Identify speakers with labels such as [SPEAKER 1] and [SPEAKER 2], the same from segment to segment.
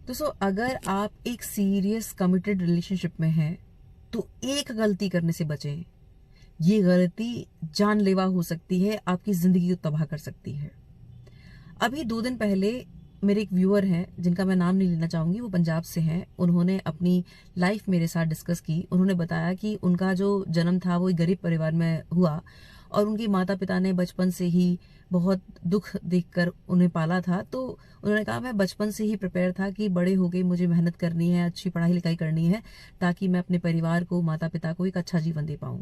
[SPEAKER 1] दोस्तों, अगर आप एक सीरियस कमिटेड रिलेशनशिप में हैं तो एक गलती करने से बचें। ये गलती जानलेवा हो सकती है, आपकी जिंदगी को तबाह कर सकती है। अभी 2 दिन पहले मेरे एक व्यूअर हैं जिनका मैं नाम नहीं लेना चाहूंगी, वो पंजाब से हैं। उन्होंने अपनी लाइफ मेरे साथ डिस्कस की। उन्होंने बताया कि उनका जो जन्म था वो एक गरीब परिवार में हुआ और उनके माता पिता ने बचपन से ही बहुत दुख देखकर उन्हें पाला था। तो उन्होंने कहा, मैं बचपन से ही प्रिपेयर था कि बड़े हो गए मुझे मेहनत करनी है, अच्छी पढ़ाई लिखाई करनी है, ताकि मैं अपने परिवार को, माता पिता को एक अच्छा जीवन दे पाऊं।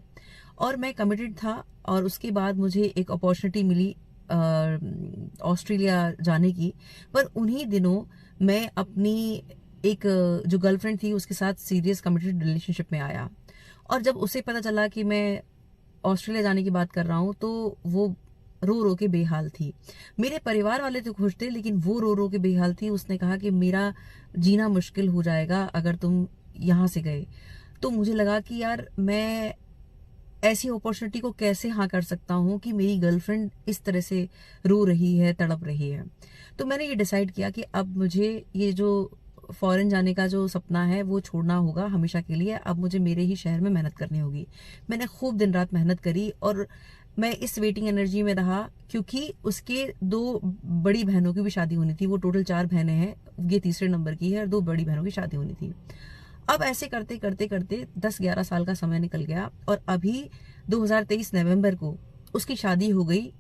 [SPEAKER 1] और मैं कमिटेड था। और उसके बाद मुझे एक अपॉर्चुनिटी मिली ऑस्ट्रेलिया जाने की। पर उन्हीं दिनों मैं अपनी एक जो गर्लफ्रेंड थी उसके साथ सीरियस कमिटेड रिलेशनशिप में आया। और जब उसे पता चला कि मैं ऑस्ट्रेलिया जाने की बात कर रहा हूँ तो वो रो रो के बेहाल थी। मेरे परिवार वाले तो खुश थे, लेकिन वो रो रो के बेहाल थी। उसने कहा कि मेरा जीना मुश्किल हो जाएगा अगर तुम यहाँ से गए। तो मुझे लगा कि यार, मैं ऐसी अपॉर्चुनिटी को कैसे हाँ कर सकता हूँ कि मेरी गर्लफ्रेंड इस तरह से रो रही है, तड़प रही है। तो मैंने ये डिसाइड किया कि अब मुझे ये जो फॉरेन जाने का जो सपना है वो छोड़ना होगा हमेशा के लिए। अब मुझे मेरे ही शहर में मेहनत करनी होगी। मैंने खूब दिन रात मेहनत करी और मैं इस वेटिंग एनर्जी में रहा, क्योंकि उसके 2 बड़ी बहनों की भी शादी होनी थी। वो टोटल 4 बहनें हैं, ये तीसरे नंबर की है, और 2 बड़ी बहनों की शादी होनी थी। अब ऐसे करते करते करते 10-11 साल का समय निकल गया और अभी 2023 नवंबर को उसकी शादी हो गई।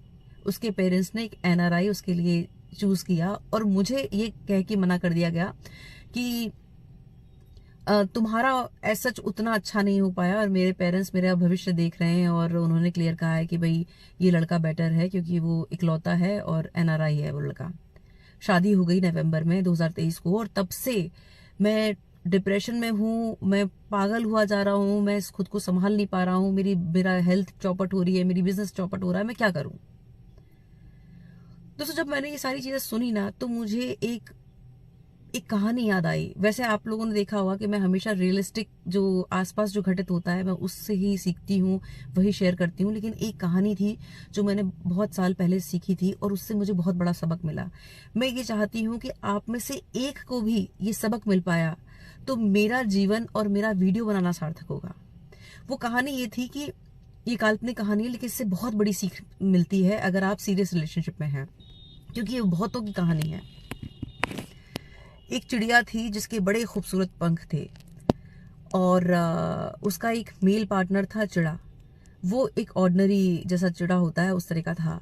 [SPEAKER 1] उसके पेरेंट्स ने एक एनआरआई उसके लिए चूज किया और मुझे ये कह के मना कर दिया गया कि तुम्हारा ऐसा सच उतना अच्छा नहीं हो पाया और मेरे पेरेंट्स मेरा भविष्य देख रहे हैं और उन्होंने क्लियर कहा है कि भाई ये लड़का बेटर है क्योंकि वो इकलौता है और एनआरआई है वो लड़का। शादी हो गई नवंबर में 2023 को और तब से मैं डिप्रेशन में हूँ। मैं पागल हुआ जा रहा हूँ, मैं खुद को संभाल नहीं पा रहा हूँ। मेरा हेल्थ चौपट हो रही है, मेरी बिजनेस चौपट हो रहा है। मैं क्या करूं? दोस्तों, जब मैंने ये सारी चीजें सुनी ना तो मुझे एक एक कहानी याद आई। वैसे आप लोगों ने देखा होगा कि मैं हमेशा रियलिस्टिक जो आसपास जो घटित होता है मैं उससे ही सीखती हूँ, वही शेयर करती हूँ। लेकिन एक कहानी थी जो मैंने बहुत साल पहले सीखी थी और उससे मुझे बहुत बड़ा सबक मिला। मैं ये चाहती हूँ कि आप में से एक को भी ये सबक मिल पाया तो मेरा जीवन और मेरा वीडियो बनाना सार्थक होगा। वो कहानी ये थी कि ये काल्पनिक कहानी है, लेकिन इससे बहुत बड़ी सीख मिलती है अगर आप सीरियस रिलेशनशिप में हैं, क्योंकि ये बहुतों की कहानी है। एक चिड़िया थी जिसके बड़े खूबसूरत पंख थे और उसका एक मेल पार्टनर था चिड़ा। वो एक ऑर्डिनरी जैसा चिड़ा होता है उस तरह का था।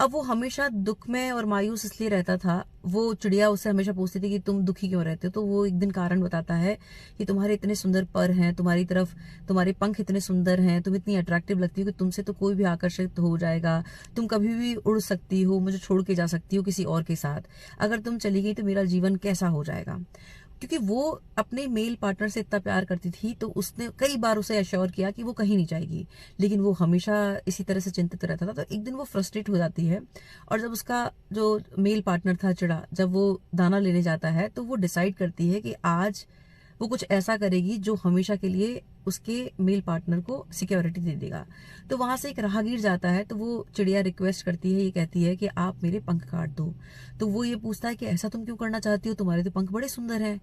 [SPEAKER 1] अब वो हमेशा दुख में और मायूस इसलिए रहता था। वो चिड़िया उससे हमेशा पूछती थी कि तुम दुखी क्यों रहते हो। तो वो एक दिन कारण बताता है कि तुम्हारे इतने सुंदर पर हैं, तुम्हारी तरफ तुम्हारे पंख इतने सुंदर हैं, तुम इतनी अट्रैक्टिव लगती हो कि तुमसे तो कोई भी आकर्षित हो जाएगा। तुम कभी भी उड़ सकती हो, मुझे छोड़ के जा सकती हो किसी और के साथ। अगर तुम चली गई तो मेरा जीवन कैसा हो जाएगा। क्योंकि वो अपने मेल पार्टनर से इतना प्यार करती थी तो उसने कई बार उसे अश्योर किया कि वो कहीं नहीं जाएगी, लेकिन वो हमेशा इसी तरह से चिंतित रहता था। तो एक दिन वो फ्रस्ट्रेट हो जाती है और जब उसका जो मेल पार्टनर था चिड़ा, जब वो दाना लेने जाता है तो वो डिसाइड करती है कि आज वो कुछ ऐसा करेगी जो हमेशा के लिए उसके मेल पार्टनर को सिक्योरिटी दे देगा। तो वहां से एक राहगीर जाता है तो वो चिड़िया रिक्वेस्ट करती है, ये कहती है कि आप मेरे पंख काट दो। तो वो ये पूछता है कि ऐसा तुम क्यों करना चाहती हो, तुम्हारे तो पंख बड़े सुंदर हैं।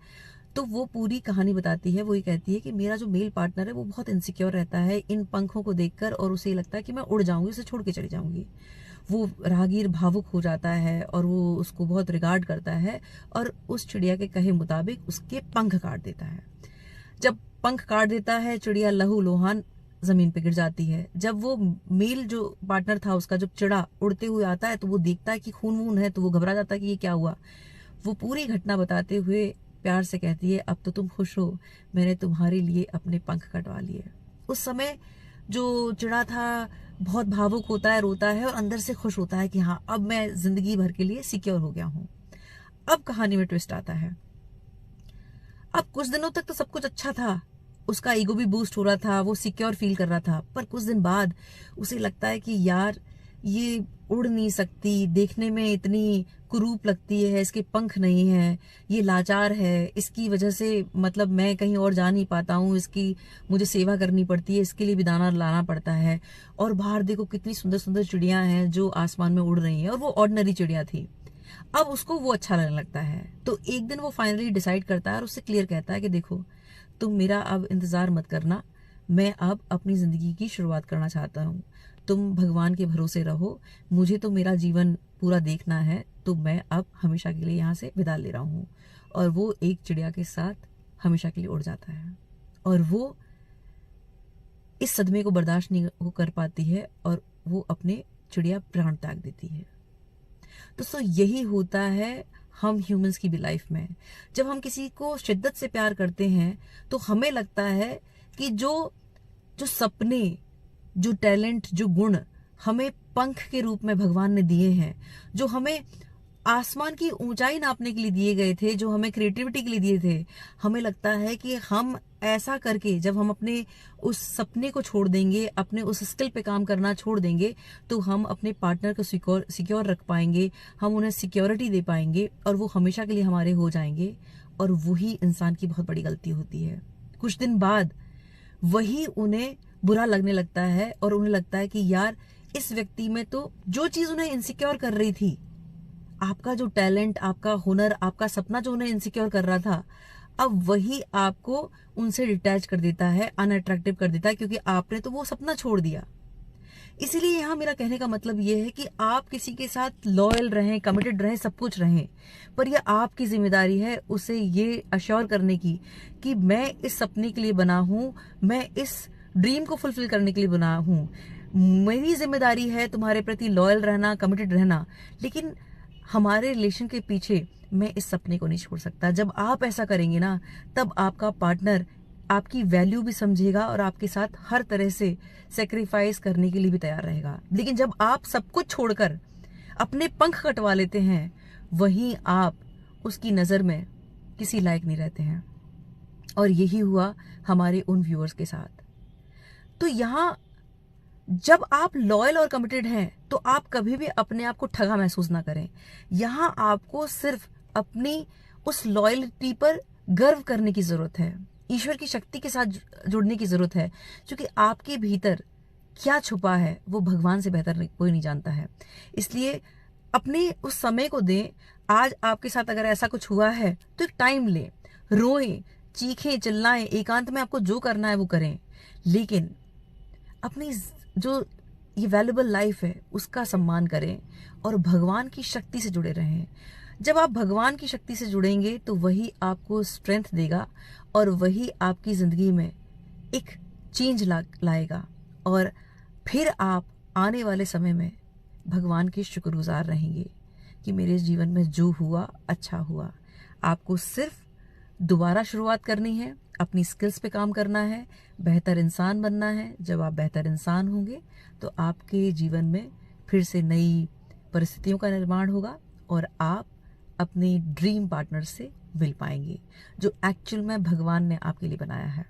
[SPEAKER 1] तो वो पूरी कहानी बताती है। वो ये कहती है कि मेरा जो मेल पार्टनर है वो बहुत इनसिक्योर रहता है इन पंखों को देखकर और उसे लगता है कि मैं उड़ जाऊंगी, उसे छोड़ के चली जाऊंगी। वो राहगीर भावुक हो जाता है और वो उसको बहुत रिगार्ड करता है और उस चिड़िया के कहे मुताबिक उसके पंख काट देता है। जब पंख काट देता है, चिड़िया लहू लुहान जमीन पे गिर जाती है। जब वो मेल जो पार्टनर था उसका, जब चिड़ा उड़ते हुए आता है तो वो देखता है कि खून वून है, तो वो घबरा जाता है कि ये क्या हुआ। वो पूरी घटना बताते हुए प्यार से कहती है, अब तो तुम खुश हो, मैंने तुम्हारे लिए अपने पंख कटवा लिए। उस समय जो चिड़ा था बहुत भावुक होता है, रोता है और अंदर से खुश होता है कि हाँ, अब मैं जिंदगी भर के लिए सिक्योर हो गया हूं। अब कहानी में ट्विस्ट आता है। अब कुछ दिनों तक तो सब कुछ अच्छा था, उसका ईगो भी बूस्ट हो रहा था, वो सिक्योर फील कर रहा था। पर कुछ दिन बाद उसे लगता है कि यार, ये उड़ नहीं सकती, देखने में इतनी कुरूप लगती है, इसके पंख नहीं है, ये लाचार है, इसकी वजह से मतलब मैं कहीं और जा नहीं पाता हूँ, इसकी मुझे सेवा करनी पड़ती है, इसके लिए भी दाना लाना पड़ता है। और बाहर देखो कितनी सुंदर सुंदर चिड़िया हैं जो आसमान में उड़ रही हैं और वो ऑर्डिनरी चिड़िया थी। अब उसको वो अच्छा लगने लगता है। तो एक दिन वो फाइनली डिसाइड करता है और उससे क्लियर कहता है कि देखो, तुम मेरा अब इंतजार मत करना, मैं अब अपनी जिंदगी की शुरुआत करना चाहता हूँ, तुम भगवान के भरोसे रहो, मुझे तो मेरा जीवन पूरा देखना है, तो मैं अब हमेशा के लिए यहाँ से विदा ले रहा हूँ। और वो एक चिड़िया के साथ हमेशा के लिए उड़ जाता है और वो इस सदमे को बर्दाश्त नहीं हो कर पाती है और वो अपने चिड़िया प्राण त्याग देती है। दोस्तों यही होता है हम ह्यूमंस की भी लाइफ में। जब हम किसी को शिद्दत से प्यार करते हैं तो हमें लगता है कि जो जो सपने, जो टैलेंट, जो गुण हमें पंख के रूप में भगवान ने दिए हैं, जो हमें आसमान की ऊंचाई नापने के लिए दिए गए थे, जो हमें क्रिएटिविटी के लिए दिए थे, हमें लगता है कि हम ऐसा करके जब हम अपने उस सपने को छोड़ देंगे, अपने उस स्किल पे काम करना छोड़ देंगे, तो हम अपने पार्टनर को सिक्योर रख पाएंगे, हम उन्हें सिक्योरिटी दे पाएंगे और वो हमेशा के लिए हमारे हो जाएंगे। और वही इंसान की बहुत बड़ी गलती होती है। कुछ दिन बाद वही उन्हें बुरा लगने लगता है और उन्हें लगता है कि यार, इस व्यक्ति में तो जो चीज उन्हें इनसिक्योर कर रही थी, आपका जो टैलेंट, आपका हुनर, आपका सपना जो उन्हें इनसिक्योर कर रहा था, अब वही आपको उनसे डिटैच कर देता है, अनअट्रैक्टिव कर देता है, क्योंकि आपने तो वो सपना छोड़ दिया। इसीलिए यहाँ मेरा कहने का मतलब ये है कि आप किसी के साथ लॉयल रहें, कमिटेड रहें, सब कुछ रहें, पर यह आपकी जिम्मेदारी है उसे ये अश्योर करने की कि मैं इस सपने के लिए बना हूं, मैं इस ड्रीम को फुलफिल करने के लिए बना हूं। मेरी जिम्मेदारी है तुम्हारे प्रति लॉयल रहना, कमिटेड रहना, लेकिन हमारे रिलेशन के पीछे मैं इस सपने को नहीं छोड़ सकता। जब आप ऐसा करेंगे ना, तब आपका पार्टनर आपकी वैल्यू भी समझेगा और आपके साथ हर तरह से सेक्रीफाइस करने के लिए भी तैयार रहेगा। लेकिन जब आप सब कुछ छोड़कर अपने पंख कटवा लेते हैं, वहीं आप उसकी नजर में किसी लायक नहीं रहते हैं। और यही हुआ हमारे उन व्यूअर्स के साथ। तो यहाँ जब आप लॉयल और कमिटेड हैं तो आप कभी भी अपने आप को ठगा महसूस ना करें। यहाँ आपको सिर्फ अपनी उस लॉयल्टी पर गर्व करने की जरूरत है, ईश्वर की शक्ति के साथ जुड़ने की जरूरत है, क्योंकि आपके भीतर क्या छुपा है वो भगवान से बेहतर कोई नहीं जानता है। इसलिए अपने उस समय को दें। आज आपके साथ अगर ऐसा कुछ हुआ है तो एक टाइम लें, रोएं, चीखें, चिल्लाएं, एकांत में आपको जो करना है वो करें, लेकिन अपनी जो ये वैल्यूबल लाइफ है उसका सम्मान करें और भगवान की शक्ति से जुड़े रहें। जब आप भगवान की शक्ति से जुड़ेंगे तो वही आपको स्ट्रेंथ देगा और वही आपकी जिंदगी में एक चेंज लाएगा और फिर आप आने वाले समय में भगवान के शुक्रगुजार रहेंगे कि मेरे जीवन में जो हुआ अच्छा हुआ। आपको सिर्फ दोबारा शुरुआत करनी है, अपनी स्किल्स पे काम करना है, बेहतर इंसान बनना है। जब आप बेहतर इंसान होंगे तो आपके जीवन में फिर से नई परिस्थितियों का निर्माण होगा और आप अपने ड्रीम पार्टनर से मिल पाएंगे जो एक्चुअल में भगवान ने आपके लिए बनाया है।